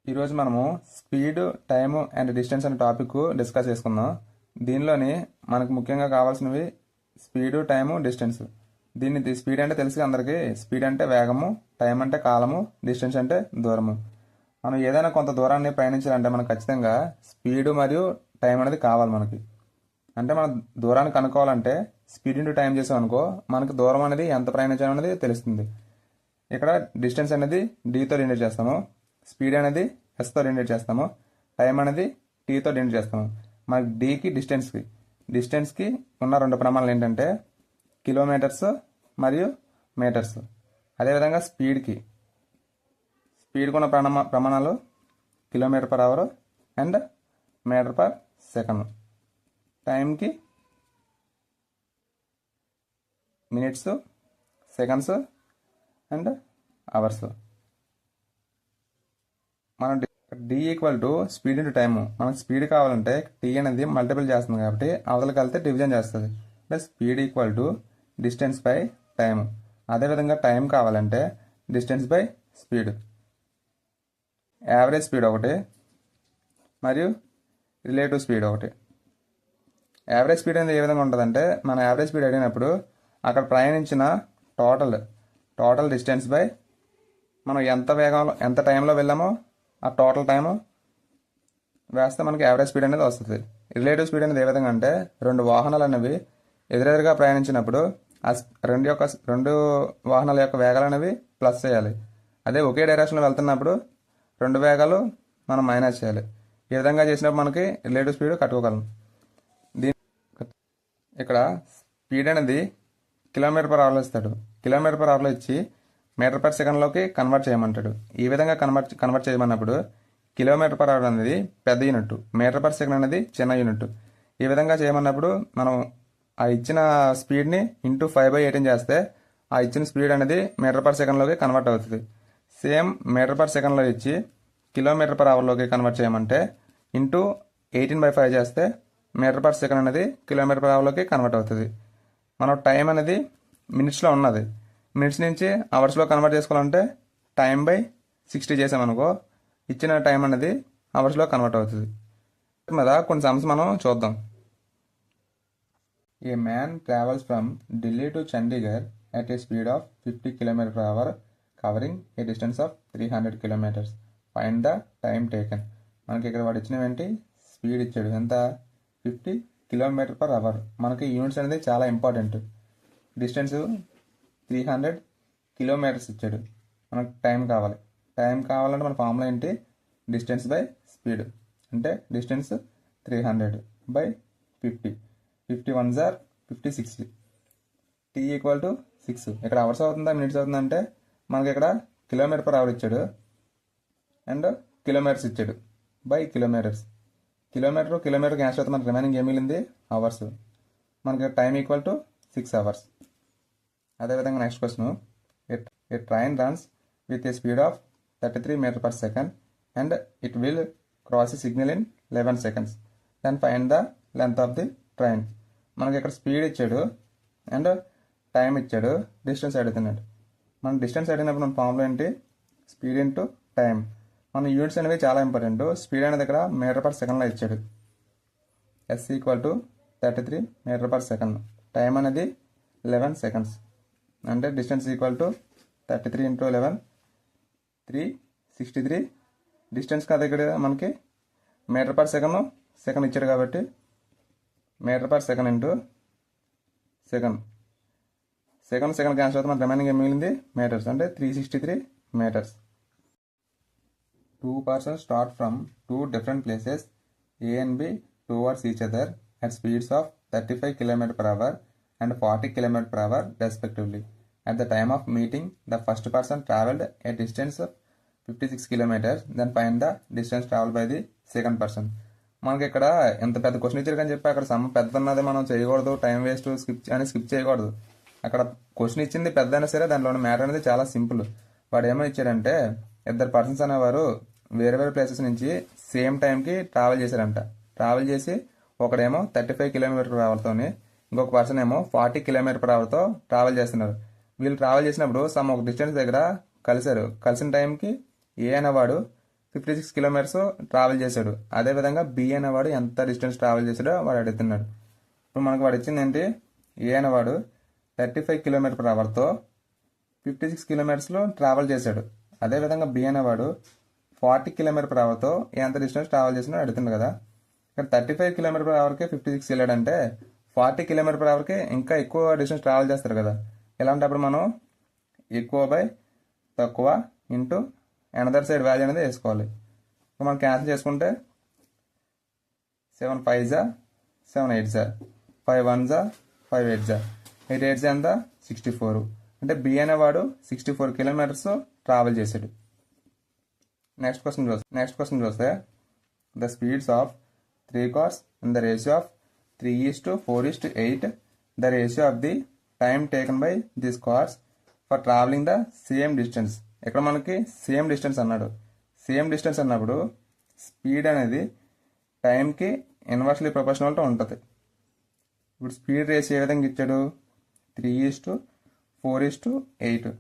ఈరోజు మనము speed, time and distance అనే టాపిక్ డిస్కస్ చేసుకుందాం. దీనిలోని మనకు ముఖ్యంగా కావాల్సినవి స్పీడు, టైము, డిస్టెన్స్. స్పీడ్ అంటే తెలుసు అందరికీ. స్పీడ్ అంటే వేగము, టైం అంటే కాలము, డిస్టెన్స్ అంటే దూరము. మనం ఏదైనా కొంత దూరాన్ని ప్రయాణించాలంటే మనకు ఖచ్చితంగా స్పీడు మరియు టైం అనేది కావాలి మనకి. అంటే మనం దూరాన్ని కనుక్కోవాలంటే స్పీడ్ ఇంటూ టైం చేసాం అనుకో, మనకి దూరం అనేది ఎంత ప్రయాణించాం అనేది తెలుస్తుంది. ఇక్కడ డిస్టెన్స్ అనేది డీతో డినోట్ చేస్తాము, స్పీడ్ అనేది ఎస్తో డినోట్ చేస్తాము, టైం అనేది టీతో డినోట్ చేస్తాము. మనకి డీకి డిస్టెన్స్కి ఉన్న రెండు ప్రమాణాలు ఏంటంటే కిలోమీటర్స్ మరియు మీటర్స్. అదేవిధంగా స్పీడ్కి ఉన్న ప్రమాణాలు kilometre per hour and metre per second. టైంకి మినిట్స్, సెకండ్స్ అండ్ అవర్స్. మనం d equal to speed into time. మనకు స్పీడ్ కావాలంటే టీ అనేది మల్టిపుల్ చేస్తుంది కాబట్టి అవతలకి వెళ్తే డివిజన్ చేస్తుంది. అంటే speed equal to distance by time. అదేవిధంగా టైం కావాలంటే distance by speed. Average speed ఒకటి మరియు రిలేటివ్ స్పీడ్ ఒకటి. యావరేజ్ స్పీడ్ అనేది ఏ విధంగా ఉంటుందంటే, మన యావరేజ్ స్పీడ్ అడిగినప్పుడు అక్కడ ప్రయాణించిన టోటల్ డిస్టెన్స్ బై మనం ఎంత టైంలో వెళ్ళామో ఆ టోటల్ టైము వేస్తే మనకి యావరేజ్ స్పీడ్ అనేది వస్తుంది. రిలేటివ్ స్పీడ్ అనేది ఏ విధంగా అంటే, రెండు వాహనాలు అనేవి ఎదురెదురుగా ప్రయాణించినప్పుడు ఆ రెండు వాహనాల యొక్క వేగాలు అనేవి ప్లస్ చేయాలి. అదే ఒకే డైరెక్షన్లో వెళ్తున్నప్పుడు రెండు వేగాలు మనం మైనస్ చేయాలి. ఈ విధంగా చేసినప్పుడు మనకి రిలేటివ్ స్పీడ్ కట్టుకోగలం. ఇక్కడ స్పీడ్ అనేది కిలోమీటర్ పర్ అవర్లో ఇస్తాడు. కిలోమీటర్ పర్ అవర్లో ఇచ్చి మీటర్ పర్ సెకండ్లోకి కన్వర్ట్ చేయమంటాడు. ఈ విధంగా కన్వర్ట్ చేయమన్నప్పుడు కిలోమీటర్ పర్ అవర్ అనేది పెద్ద యూనిట్, మీటర్ పర్ సెకండ్ అనేది చిన్న యూనిట్. ఈ విధంగా చేయమన్నప్పుడు మనం ఆ ఇచ్చిన స్పీడ్ని ఇంటూ 5/18 చేస్తే ఆ ఇచ్చిన స్పీడ్ అనేది మీటర్ పర్ సెకండ్లోకి కన్వర్ట్ అవుతుంది. సేమ్ మీటర్ పర్ సెకండ్లో ఇచ్చి కిలోమీటర్ పర్ అవర్లోకి కన్వర్ట్ చేయమంటే ఇంటూ 18/5 చేస్తే మీటర్ పర్ సెకండ్ అనేది కిలోమీటర్ పర్ అవర్లోకి కన్వర్ట్ అవుతుంది. మనం టైం అనేది మినిట్స్లో ఉన్నది, మినిట్స్ నుంచి అవర్స్లో కన్వర్ట్ చేసుకోవాలంటే టైం బై 60 చేసామనుకో ఇచ్చిన టైం అనేది అవర్స్లో కన్వర్ట్ అవుతుంది. మీద కొన్ని సమ్స్ మనం చూద్దాం. ఏ man travels from Delhi to Chandigarh at a speed of 50 km/h covering a distance of 300 km. Find the time taken. మనకి ఇక్కడ వాడు ఇచ్చినవేంటి, స్పీడ్ ఇచ్చాడు ఎంత, 50 km/h. మనకి యూనిట్స్ అనేది చాలా ఇంపార్టెంట్. డిస్టెన్స్ 300 కిలోమీటర్స్ ఇచ్చాడు. మనకు టైం కావాలంటే మన ఫార్ములా ఏంటి, డిస్టెన్స్ బై స్పీడ్. అంటే distance 300 by 50. 50 1s are 50, t equal to 6. ఇక్కడ అవర్స్ అవుతుందా మినిట్స్ అవుతుందా అంటే మనకి ఇక్కడ కిలోమీటర్ పర్ అవర్ ఇచ్చాడు అండ్ కిలోమీటర్స్ ఇచ్చాడు బై కిలోమీటర్స్. కిలోమీటర్ క్యాన్సిల్ అవుతుంది, మనకి రిమైనింగ్ ఏం మిగిలింది అవర్స్. మనకి టైం ఈక్వల్ టు 6 hours. అదేవిధంగా next question, a train runs with a speed of 33 m/s and it will cross a signal in 11 seconds. Then find the length of the train. మనకి ఇక్కడ speed ఇచ్చాడు and time ఇచ్చాడు, distance అడుగుతున్నాడు. మనం distance అడిగినప్పుడు మన formula ఏంటి, speed into time. మన యూనిట్స్ అనేవి చాలా ఇంపార్టెంట్. స్పీడ్ అనేది ఇక్కడ మీటర్ పర్ సెకండ్లో ఇచ్చాడు, S equal to 33 m/s. Time అనేది 11 seconds. అంటే డిస్టెన్స్ ఈక్వల్ టు 33 × 11 363. డిస్టెన్స్ కదా ఇక్కడ మనకి మీటర్ పర్ సెకండ్ ఇచ్చాడు కాబట్టి metre per second into second cancel అవుతుంది, మన రిమైనింగ్ ఏం మిగిలింది మీటర్స్. అంటే 363 meters. 2 persons start from 2 different places A and B towards each other at speeds of 35 km/h and 40 km/h respectively. At the time of meeting, the first person travelled a distance of 56 km. Then find the distance travelled by the second person. మనకి ఇక్కడ ఎంత పెద్ద question ఇచ్చారు కానీ చెప్పి అక్కడ some పెద్ద ఉన్నది మనం చేయకూడదు, టైం వేస్ట్ స్కిప్ చేయకూడదు. అక్కడ క్వశ్చన్ ఇచ్చింది పెద్ద అయినా సరే దాంట్లో మ్యాటర్ అనేది చాలా సింపుల్. వాడు ఏమో ఇచ్చాడంటే, ఇద్దరు పర్సన్స్ అనేవారు వేరే ప్లేసెస్ నుంచి సేమ్ టైంకి ట్రావెల్ చేశారంట. ట్రావెల్ చేసి ఒకడేమో 35 km/hతో ఇంకొక పర్సన్ ఏమో 40 km/hతో ట్రావెల్ చేస్తున్నారు. వీళ్ళు ట్రావెల్ చేసినప్పుడు ఒక డిస్టెన్స్ దగ్గర కలిసిన టైంకి ఏ అనేవాడు 56 కిలోమీటర్స్ ట్రావెల్ చేశాడు. అదేవిధంగా బి అనేవాడు ఎంత డిస్టెన్స్ ట్రావెల్ చేశాడో వాడు అడుగుతున్నాడు. ఇప్పుడు మనకు వాడు ఇచ్చింది ఏంటి, ఏ అనేవాడు 35 కిలోమీటర్ పర్ అవర్తో 56 కిలోమీటర్స్లో ట్రావెల్ చేశాడు. అదేవిధంగా బి అనేవాడు 40 కిలోమీటర్ పర్ అవర్తో ఎంత డిస్టెన్స్ ట్రావెల్ చేసినా అడుగుతుంది కదా. ఇక్కడ 35 కిలోమీటర్ పర్ అవర్కి 56 వెళ్ళాడంటే 40 కిలోమీటర్ పర్ అవర్కి ఇంకా ఎక్కువ డిస్టెన్స్ ట్రావెల్ చేస్తారు కదా. ఇలాంటప్పుడు మనం ఎక్కువ బై తక్కువ ఇంటూ అనదర్ సైడ్ వాల్యూ అనేది వేసుకోవాలి. ఇప్పుడు మనం క్యాన్సిల్ చేసుకుంటే 7 5 జా 7 8 జా 5 1 జా 5 8 జా 8 8 జా ఎంత 64. అంటే బి అనేవాడు 64 కిలోమీటర్స్ ట్రావెల్ చేశాడు. నెక్స్ట్ క్వశ్చన్ చూస్తే the speeds of 3 cars in the ratio of 3:4:8 the ratio of the time taken by this cars for travelling the same distance. ఇక్కడ మనకి సేమ్ డిస్టెన్స్ అన్నాడు. సేమ్ డిస్టెన్స్ అన్నప్పుడు speed అనేది టైంకి inversely ప్రొపోర్షనల్తో ఉంటుంది. ఇప్పుడు స్పీడ్ రేషియో ఏ విధంగా ఇచ్చాడు, 3:4:8.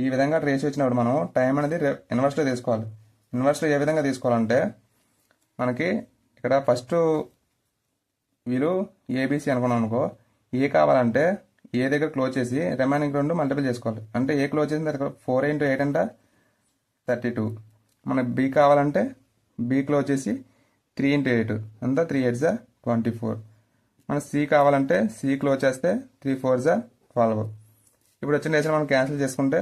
ఈ విధంగా రేషియో వచ్చినప్పుడు మనం టైం అనేది ఇన్వర్స్లో తీసుకోవాలి. ఇన్వర్స్లో ఏ విధంగా తీసుకోవాలంటే మనకి ఇక్కడ ఫస్ట్ వీళ్ళు ఏబీసీ అనుకున్నాం అనుకో, ఏ కావాలంటే ఏ దగ్గర క్లోజ్ చేసి రిమైనింగ్ 2 మల్టిపుల్ చేసుకోవాలి. అంటే ఏ క్లోజ్ చేసిన తర్వాత 4 × 8 అంటే 32. మనకి బి కావాలంటే బి క్లోజ్ చేసి 3 × 8 అంతా 3 8 జా 24. మన సి కావాలంటే సి క్లోజ్ చేస్తే 3 4 జా 12. ఇప్పుడు వచ్చిన రేషన్ మనం క్యాన్సిల్ చేసుకుంటే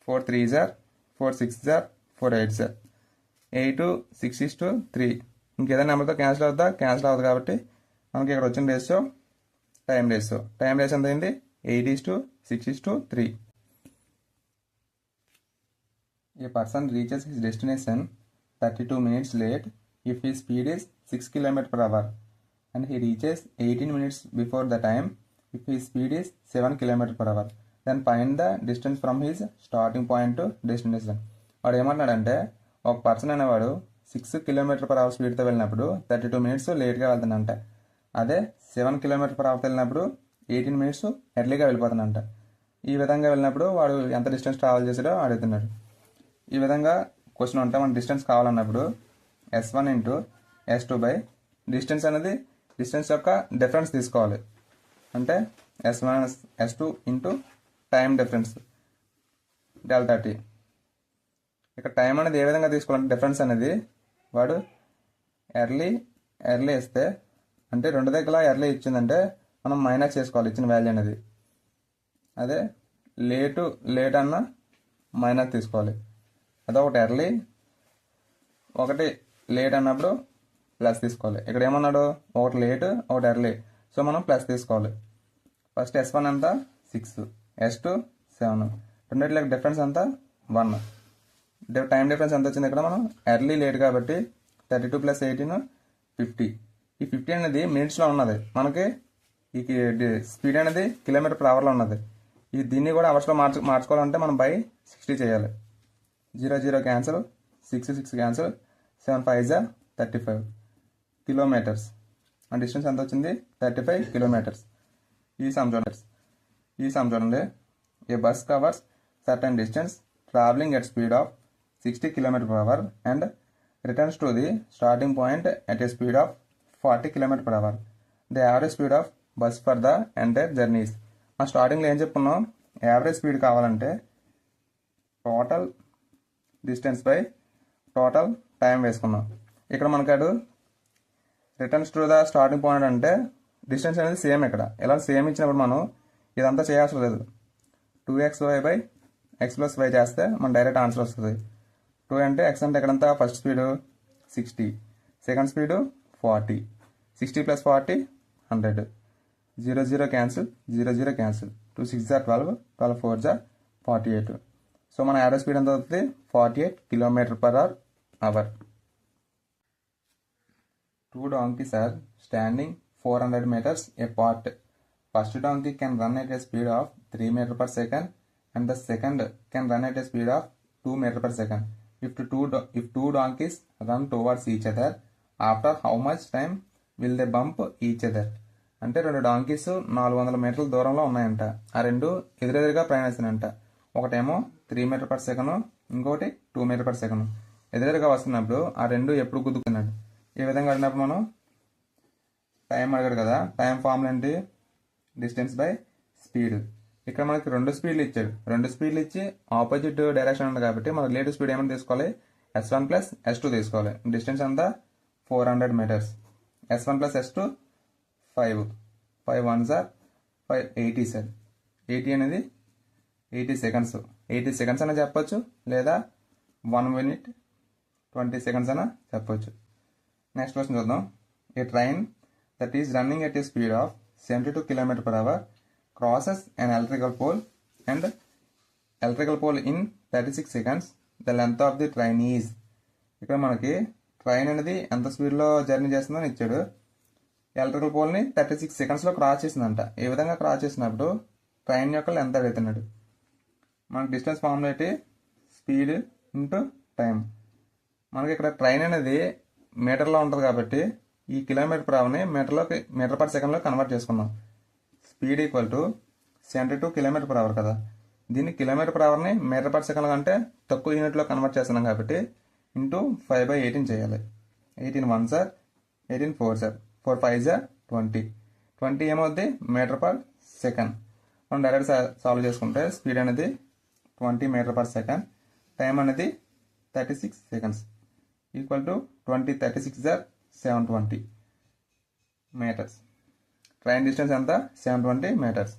4 3 జా 4 6 జా 4 8 జా 8 6:3. ఇంకేదైనా నెంబర్తో క్యాన్సిల్ అవ్వదు కాబట్టి మనకి ఇక్కడ వచ్చిన రేషియో టైం రేషియో ఎంత అయింది, 8:6:3. A person reaches his destination 32 minutes late if his speed is 6 km/h and he reaches 18 minutes before the time if his speed is 7 km/h. Then find the distance from his starting point to destination. వాడు ఏమన్నాడంటే ఒక person అనేవాడు 6 km/h స్పీడ్తో వెళ్ళినప్పుడు 32 minutes లేట్గా వెళ్తానంట. అదే 7 km/h వెళ్ళినప్పుడు 18 minutes ఎర్లీగా వెళ్ళిపోతానంట. ఈ విధంగా వెళ్ళినప్పుడు వాడు ఎంత డిస్టెన్స్ ట్రావెల్ చేసాడో అడుగుతున్నాడు. ఈ విధంగా క్వశ్చన్ ఉంటే మన డిస్టెన్స్ కావాలన్నప్పుడు S1 × S2 బై డిస్టెన్స్ అనేది డిస్టెన్స్ యొక్క డిఫరెన్స్ తీసుకోవాలి. అంటే S1 S2 into time difference delta T. ఇక్కడ టైం అనేది ఏ విధంగా తీసుకోవాలంటే డిఫరెన్స్ అనేది వాడు ఎర్లీ ఇస్తే అంటే 2 దగ్గర ఎర్లీ ఇచ్చిందంటే మనం మైనస్ చేసుకోవాలి ఇచ్చిన వాల్యూ అనేది. అదే లేట్ అన్న మైనస్ తీసుకోవాలి. అదొకటి ఎర్లీ ఒకటి లేట్ అన్నప్పుడు ప్లస్ తీసుకోవాలి. ఇక్కడ ఏమన్నాడు, ఒకటి లేట్ ఒకటి ఎర్లీ, సో మనం ప్లస్ తీసుకోవాలి. ఫస్ట్ S1 ఎంత 6, S2 7, రెండిట్లకి డిఫరెన్స్ ఎంత 1. టైం డిఫరెన్స్ ఎంత వచ్చింది ఇక్కడ మనం ఎర్లీ లేట్ కాబట్టి 32 + 18 50. ఈ 50 అనేది మినిట్స్లో ఉన్నది, మనకి ఈ స్పీడ్ అనేది km/hలో ఉన్నది. దీన్ని కూడా అవర్స్లో మార్చుకోవాలంటే మనం బై 60 చేయాలి. 0 0 క్యాన్సిల్, 6 6 క్యాన్సిల్, 7 5 జా 35 కిలోమీటర్స్. ఆ డిస్టెన్స్ ఎంత వచ్చింది 35 కిలోమీటర్స్. ఈ సమ్ చూడండి. A bus covers certain distance travelling at speed of 60 km/h and returns to the starting point at a speed of 40 km/h. The average speed of bus for the entire journeys. ఆ స్టార్టింగ్లో ఏం చెప్పుకున్నాం, average speed కావాలంటే total distance by total time వేసుకున్నాం. ఇక్కడ మనకాడు returns to the starting point అంటే distance అనేది సేమ్. ఇక్కడ ఇలా సేమ్ ఇచ్చినప్పుడు మనం ఇదంతా చేయాల్సిన లేదు. 2xy/x+y చేస్తే మన డైరెక్ట్ ఆన్సర్ వస్తుంది. 2 అంటే x అంటే ఎక్కడంతా first speed 60, second speed 40, 60 + 40 100, 0 0 cancel, 0 0 cancel, 2 6 జా 12, 12 4 జా 48. సో మన యావరేజ్ స్పీడ్ ఎంత అవుతుంది 48 km/h. 2 donkeys are standing 400 meters apart. First donkey can run at a speed of 3 m/s and the second can run at a speed of 2 m/s. If two donkeys run towards each other, after how much time will they bump each other? అంటే 2 donkeys 400 మీటర్ల దూరంలో ఉన్నాయంట. ఆ రెండు ఎదురెదురుగా ప్రయాణిస్తున్నాయంట. ఒకటేమో 3 m/s, ఇంకోటి 2 metre per second. ఎదురుగా వస్తున్నప్పుడు ఆ రెండు ఎప్పుడు గుద్దుకున్నాడు. ఈ విధంగా అడిగినప్పుడు మనం టైం అడిగాడు కదా, టైం ఫార్ములా ఏంటి? Distance by speed. ఇక్కడ మనకి రెండు స్పీడ్లు ఇచ్చాడు. రెండు స్పీడ్లు ఇచ్చి ఆపోజిట్ డైరెక్షన్ ఉంది కాబట్టి మనం రిలేటివ్ స్పీడ్ ఏమైనా తీసుకోవాలి? S1 ప్లస్ S2 తీసుకోవాలి. డిస్టెన్స్ అంతా 400 metres. S1 plus S2 5. 5 1s are 5 80 sir. 80 అనేది 80 సెకండ్స్. 80 సెకండ్స్ అని చెప్పొచ్చు, లేదా 1 minute 20 seconds అని చెప్పొచ్చు. నెక్స్ట్ క్వశ్చన్ చూద్దాం. ఏ train that is running at a speed of 72 km per hour crosses an electrical pole in 36 seconds. The length of the train is. ఇక్కడ మనకి train అనేది ఎంత స్పీడ్లో జర్నీ చేస్తుందని ఇచ్చాడు. ఎలక్ట్రికల్ పోల్ని 36 సెకండ్స్లో క్రాస్ చేసిందంట. ఈ విధంగా క్రాస్ చేసినప్పుడు ట్రైన్ యొక్క లెంత్ అడుగుతున్నాడు. మనకి డిస్టెన్స్ ఫార్ములా ఏంటి? Speed into time. మనకి ఇక్కడ ట్రైన్ అనేది మీటర్లో ఉంటుంది కాబట్టి ఈ కిలోమీటర్ పర్ అవర్ని మీటర్ పర్ సెకండ్లో కన్వర్ట్ చేసుకున్నాం. Speed equal to 72 kilometre per hour కదా. దీన్ని కిలోమీటర్ పర్ అవర్ని మీటర్ పర్ సెకండ్ కంటే తక్కువ యూనిట్లో కన్వర్ట్ చేస్తున్నాం కాబట్టి ఇంటూ 5/18 చేయాలి. 18 1s are 18 4s are 4 5s are 20. 20 ఏమవుద్ది? Metre per second. మనం డైరెక్ట్ సాల్వ్ చేసుకుంటే స్పీడ్ అనేది 20 మీటర్ పర్ సెకండ్, టైం అనేది 36 seconds equal to 20 36 are 720 metres. Train distance ఎంత? 720 మీటర్స్.